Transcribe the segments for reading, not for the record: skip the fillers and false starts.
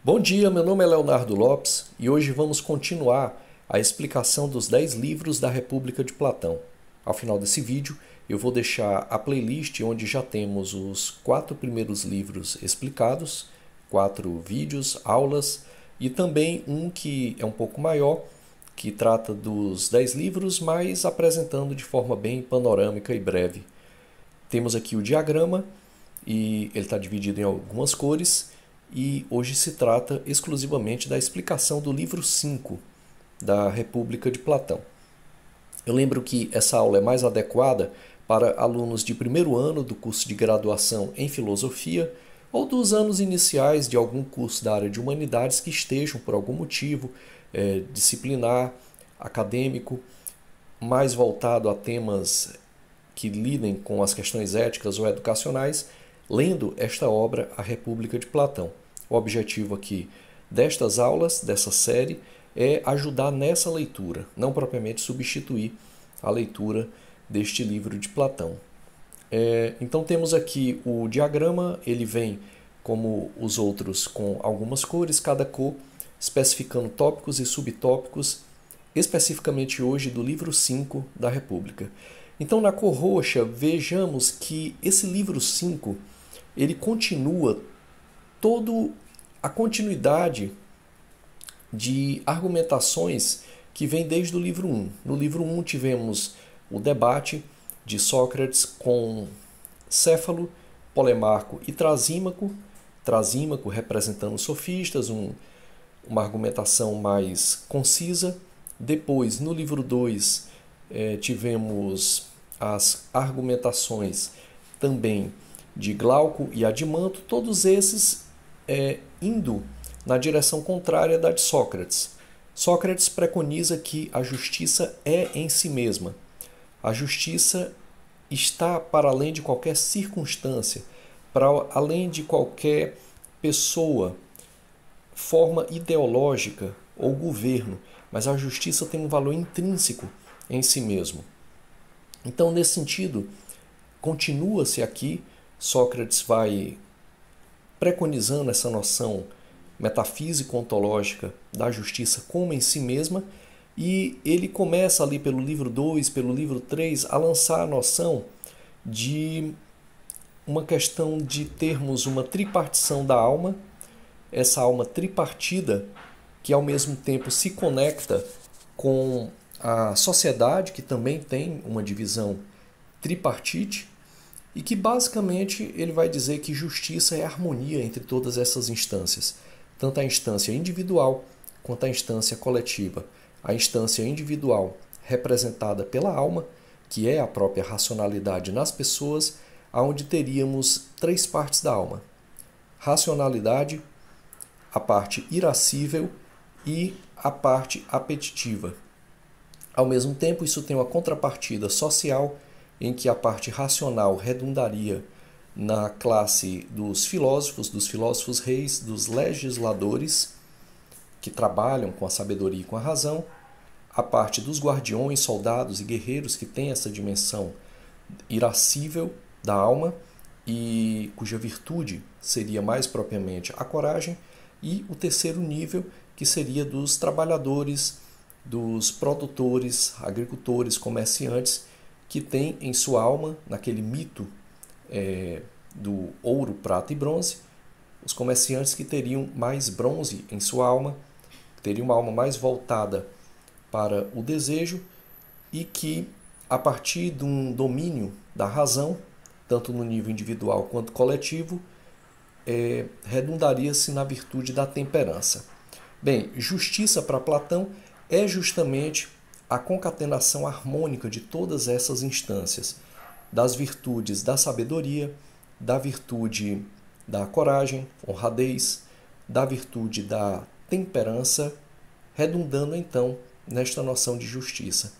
Bom dia, meu nome é Leonardo Lopes e hoje vamos continuar a explicação dos 10 livros da República de Platão. Ao final desse vídeo, eu vou deixar a playlist onde já temos os 4 primeiros livros explicados, 4 vídeos, aulas e também um que é um pouco maior, que trata dos 10 livros, mas apresentando de forma bem panorâmica e breve. Temos aqui o diagrama e ele está dividido em algumas cores. E hoje se trata exclusivamente da explicação do livro 5 da República de Platão. Eu lembro que essa aula é mais adequada para alunos de primeiro ano do curso de graduação em filosofia ou dos anos iniciais de algum curso da área de humanidades que estejam, por algum motivo, disciplinar, acadêmico, mais voltado a temas que lidem com as questões éticas ou educacionais, lendo esta obra, A República de Platão. O objetivo aqui destas aulas, dessa série, é ajudar nessa leitura, não propriamente substituir a leitura deste livro de Platão. Então temos aqui o diagrama, ele vem como os outros com algumas cores, cada cor especificando tópicos e subtópicos, especificamente hoje do livro 5 da República. Então na cor roxa vejamos que esse livro 5 ele continua toda a continuidade de argumentações que vem desde o livro 1. No livro 1 tivemos o debate de Sócrates com Céfalo, Polemarco e Trasímaco. Trasímaco representando os sofistas, uma argumentação mais concisa. Depois, no livro 2, tivemos as argumentações também de Glauco e Adimanto, todos esses indo na direção contrária da de Sócrates. Sócrates preconiza que a justiça é em si mesma. A justiça está para além de qualquer circunstância, para além de qualquer pessoa, forma ideológica ou governo, mas a justiça tem um valor intrínseco em si mesmo. Então, nesse sentido, continua-se aqui, Sócrates vai preconizando essa noção metafísico-ontológica da justiça como em si mesma, e ele começa ali pelo livro 2, pelo livro 3, a lançar a noção de uma questão de termos uma tripartição da alma, essa alma tripartida que ao mesmo tempo se conecta com a sociedade, que também tem uma divisão tripartite, e que basicamente ele vai dizer que justiça é harmonia entre todas essas instâncias, tanto a instância individual quanto a instância coletiva. A instância individual representada pela alma, que é a própria racionalidade nas pessoas, onde teríamos 3 partes da alma: racionalidade, a parte irascível e a parte apetitiva. Ao mesmo tempo, isso tem uma contrapartida social, em que a parte racional redundaria na classe dos filósofos reis, dos legisladores, que trabalham com a sabedoria e com a razão, a parte dos guardiões, soldados e guerreiros, que tem essa dimensão irascível da alma, e cuja virtude seria mais propriamente a coragem, e o terceiro nível, que seria dos trabalhadores, dos produtores, agricultores, comerciantes, que tem em sua alma, naquele mito do ouro, prata e bronze, os comerciantes que teriam mais bronze em sua alma, teriam uma alma mais voltada para o desejo, e que, a partir de um domínio da razão, tanto no nível individual quanto coletivo, redundaria-se na virtude da temperança. Bem, justiça para Platão é justamente a concatenação harmônica de todas essas instâncias, das virtudes da sabedoria, da virtude da coragem, honradez, da virtude da temperança, redundando então nesta noção de justiça,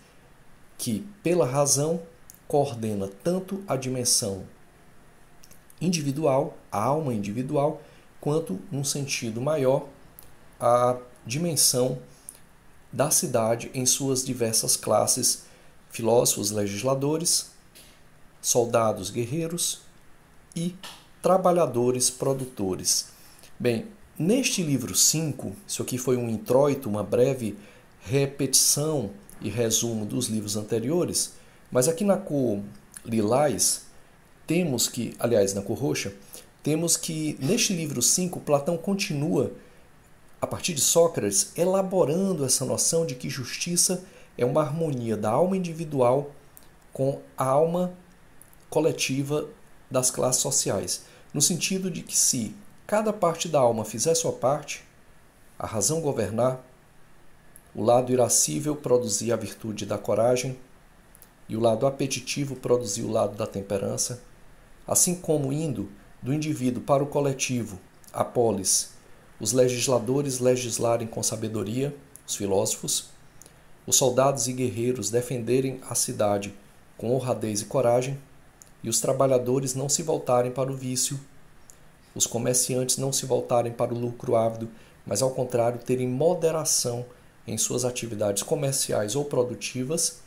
que pela razão coordena tanto a dimensão individual, a alma individual, quanto, num sentido maior, a dimensão da cidade em suas diversas classes: filósofos, legisladores, soldados, guerreiros e trabalhadores, produtores. Bem, neste livro 5, isso aqui foi um introito, uma breve repetição e resumo dos livros anteriores, mas aqui na cor lilás, temos que, aliás, na cor roxa, temos que neste livro 5, Platão continua, a partir de Sócrates, elaborando essa noção de que justiça é uma harmonia da alma individual com a alma coletiva das classes sociais, no sentido de que se cada parte da alma fizer sua parte, a razão governar, o lado irascível produzir a virtude da coragem e o lado apetitivo produzir o lado da temperança, assim como indo do indivíduo para o coletivo, a polis, os legisladores legislarem com sabedoria, os filósofos, os soldados e guerreiros defenderem a cidade com honradez e coragem, e os trabalhadores não se voltarem para o vício, os comerciantes não se voltarem para o lucro ávido, mas ao contrário terem moderação em suas atividades comerciais ou produtivas.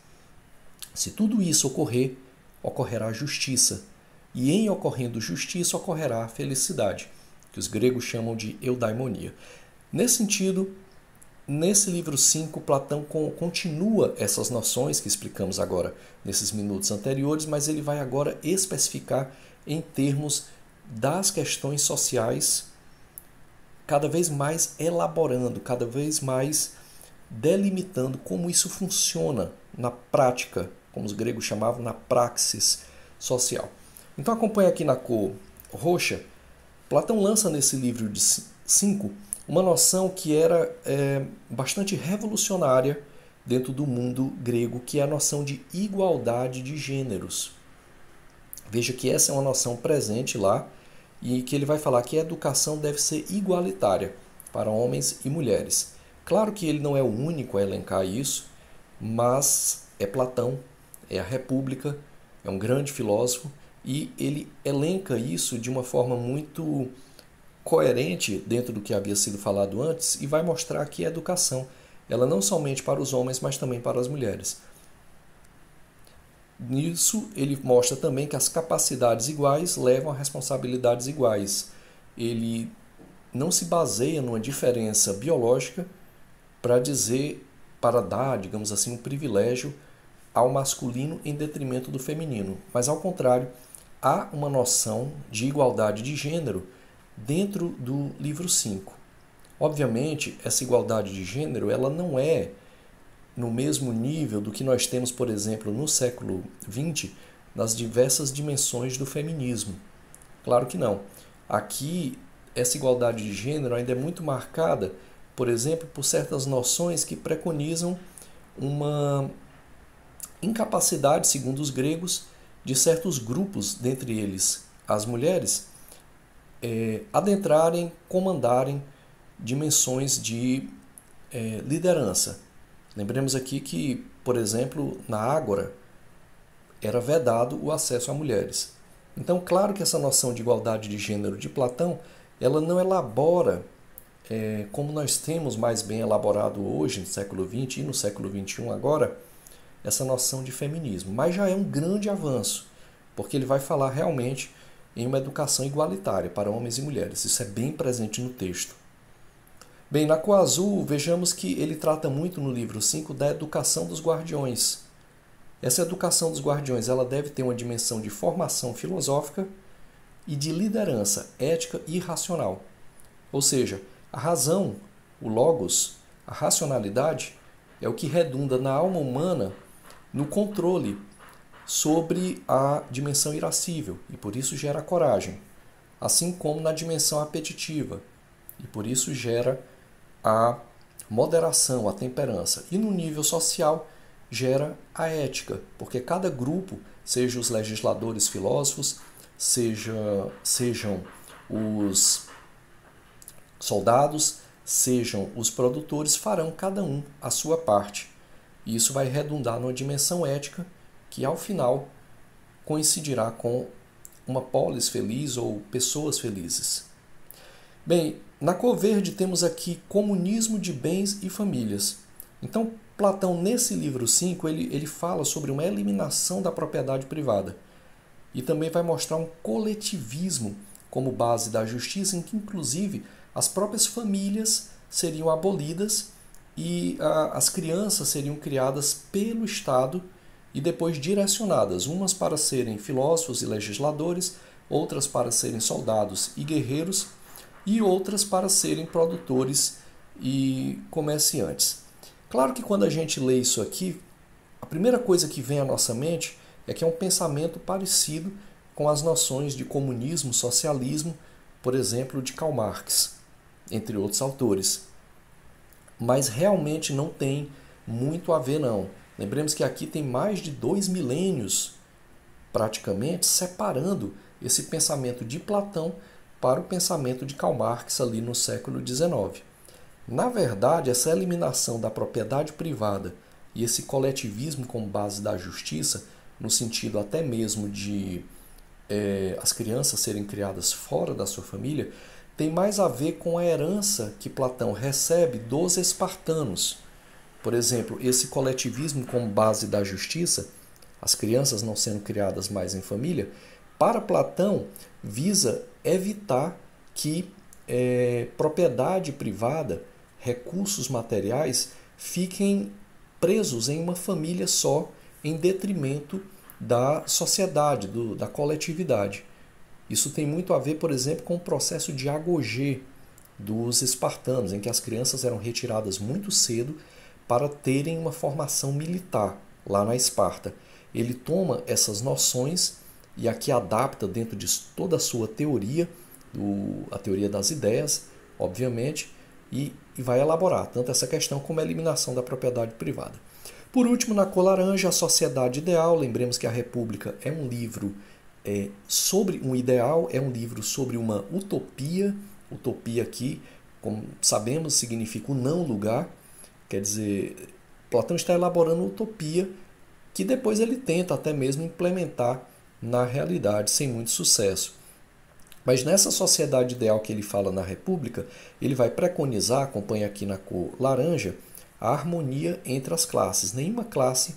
Se tudo isso ocorrer, ocorrerá justiça, e em ocorrendo justiça ocorrerá felicidade, que os gregos chamam de eudaimonia. Nesse sentido, nesse livro 5, Platão continua essas noções que explicamos agora nesses minutos anteriores, mas ele vai agora especificar em termos das questões sociais, cada vez mais elaborando, cada vez mais delimitando como isso funciona na prática, como os gregos chamavam, na praxis social. Então acompanha aqui na cor roxa, Platão lança nesse livro de 5 uma noção que era bastante revolucionária dentro do mundo grego, que é a noção de igualdade de gêneros. Veja que essa é uma noção presente lá e que ele vai falar que a educação deve ser igualitária para homens e mulheres. Claro que ele não é o único a elencar isso, mas é Platão, é a República, é um grande filósofo e ele elenca isso de uma forma muito coerente dentro do que havia sido falado antes e vai mostrar que a educação, ela não somente para os homens, mas também para as mulheres. Nisso, ele mostra também que as capacidades iguais levam a responsabilidades iguais. Ele não se baseia numa diferença biológica para dar, digamos assim, um privilégio ao masculino em detrimento do feminino, mas ao contrário, há uma noção de igualdade de gênero dentro do livro 5. Obviamente, essa igualdade de gênero ela não é no mesmo nível do que nós temos, por exemplo, no século XX, nas diversas dimensões do feminismo. Claro que não. Aqui, essa igualdade de gênero ainda é muito marcada, por exemplo, por certas noções que preconizam uma incapacidade, segundo os gregos, de certos grupos, dentre eles as mulheres, adentrarem, comandarem dimensões de liderança. Lembremos aqui que, por exemplo, na Ágora era vedado o acesso a mulheres. Então, claro que essa noção de igualdade de gênero de Platão, ela não elabora como nós temos mais bem elaborado hoje, no século XX e no século XXI agora, essa noção de feminismo. Mas já é um grande avanço, porque ele vai falar realmente em uma educação igualitária para homens e mulheres. Isso é bem presente no texto. Bem, na cor azul, vejamos que ele trata muito no livro 5 da educação dos guardiões. Essa educação dos guardiões ela deve ter uma dimensão de formação filosófica e de liderança ética e racional. Ou seja, a razão, o logos, a racionalidade, é o que redunda na alma humana no controle sobre a dimensão irascível, e por isso gera coragem, assim como na dimensão apetitiva, e por isso gera a moderação, a temperança. E no nível social gera a ética, porque cada grupo, seja os legisladores filósofos, sejam os soldados, sejam os produtores, farão cada um a sua parte. E isso vai redundar numa dimensão ética que, ao final, coincidirá com uma polis feliz ou pessoas felizes. Bem, na cor verde temos aqui comunismo de bens e famílias. Então, Platão, nesse livro 5, ele fala sobre uma eliminação da propriedade privada. E também vai mostrar um coletivismo como base da justiça, em que inclusive as próprias famílias seriam abolidas e as crianças seriam criadas pelo Estado e depois direcionadas, umas para serem filósofos e legisladores, outras para serem soldados e guerreiros, e outras para serem produtores e comerciantes. Claro que quando a gente lê isso aqui, a primeira coisa que vem à nossa mente é que é um pensamento parecido com as noções de comunismo, socialismo, por exemplo, de Karl Marx, entre outros autores. Mas realmente não tem muito a ver, não. Lembremos que aqui tem mais de 2 milênios, praticamente, separando esse pensamento de Platão para o pensamento de Karl Marx ali no século XIX. Na verdade, essa eliminação da propriedade privada e esse coletivismo como base da justiça, no sentido até mesmo de as crianças serem criadas fora da sua família, tem mais a ver com a herança que Platão recebe dos espartanos. Por exemplo, esse coletivismo como base da justiça, as crianças não sendo criadas mais em família, para Platão visa evitar que propriedade privada, recursos materiais, fiquem presos em uma família só, em detrimento da sociedade, da coletividade. Isso tem muito a ver, por exemplo, com o processo de agogê dos espartanos, em que as crianças eram retiradas muito cedo para terem uma formação militar lá na Esparta. Ele toma essas noções e aqui adapta dentro de toda a sua teoria, a teoria das ideias, obviamente, e vai elaborar tanto essa questão como a eliminação da propriedade privada. Por último, na cor laranja, a sociedade ideal. Lembremos que a República é um livro sobre um ideal, é um livro sobre uma utopia. Utopia aqui, como sabemos, significa o não lugar. Quer dizer, Platão está elaborando uma utopia que depois ele tenta até mesmo implementar na realidade, sem muito sucesso. Mas nessa sociedade ideal que ele fala na República, ele vai preconizar, acompanha aqui na cor laranja, a harmonia entre as classes. Nenhuma classe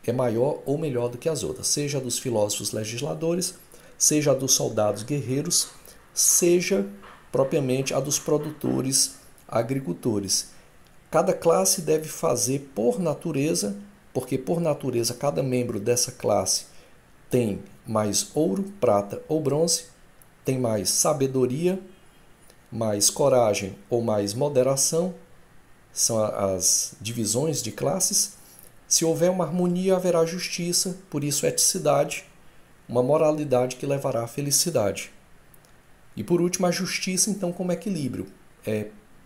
é maior ou melhor do que as outras, seja a dos filósofos legisladores, seja a dos soldados guerreiros, seja propriamente a dos produtores agricultores. Cada classe deve fazer por natureza, porque por natureza cada membro dessa classe tem mais ouro, prata ou bronze, tem mais sabedoria, mais coragem ou mais moderação, são as divisões de classes. Se houver uma harmonia, haverá justiça, por isso eticidade, uma moralidade que levará à felicidade. E por último, a justiça, então, como equilíbrio.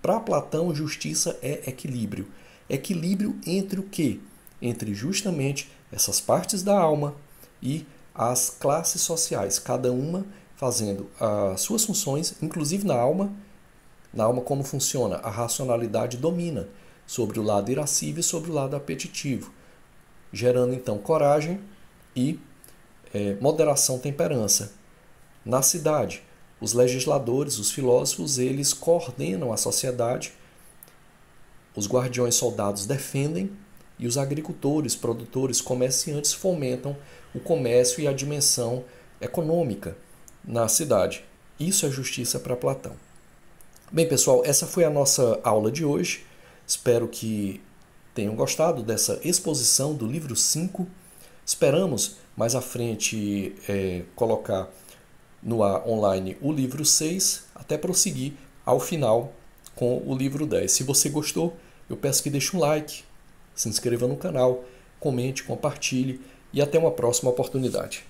Para Platão, justiça é equilíbrio. Equilíbrio entre o quê? Entre justamente essas partes da alma e as classes sociais, cada uma fazendo as suas funções, inclusive na alma. Na alma, como funciona? A racionalidade domina sobre o lado irascível e sobre o lado apetitivo, gerando então coragem e moderação, temperança. Na cidade, os legisladores, os filósofos, eles coordenam a sociedade, os guardiões soldados defendem e os agricultores, produtores, comerciantes fomentam o comércio e a dimensão econômica na cidade. Isso é justiça para Platão. Bem, pessoal, essa foi a nossa aula de hoje. Espero que tenham gostado dessa exposição do livro 5. Esperamos mais à frente colocar no ar online o livro 6, até prosseguir ao final com o livro 10. Se você gostou, eu peço que deixe um like, se inscreva no canal, comente, compartilhe e até uma próxima oportunidade.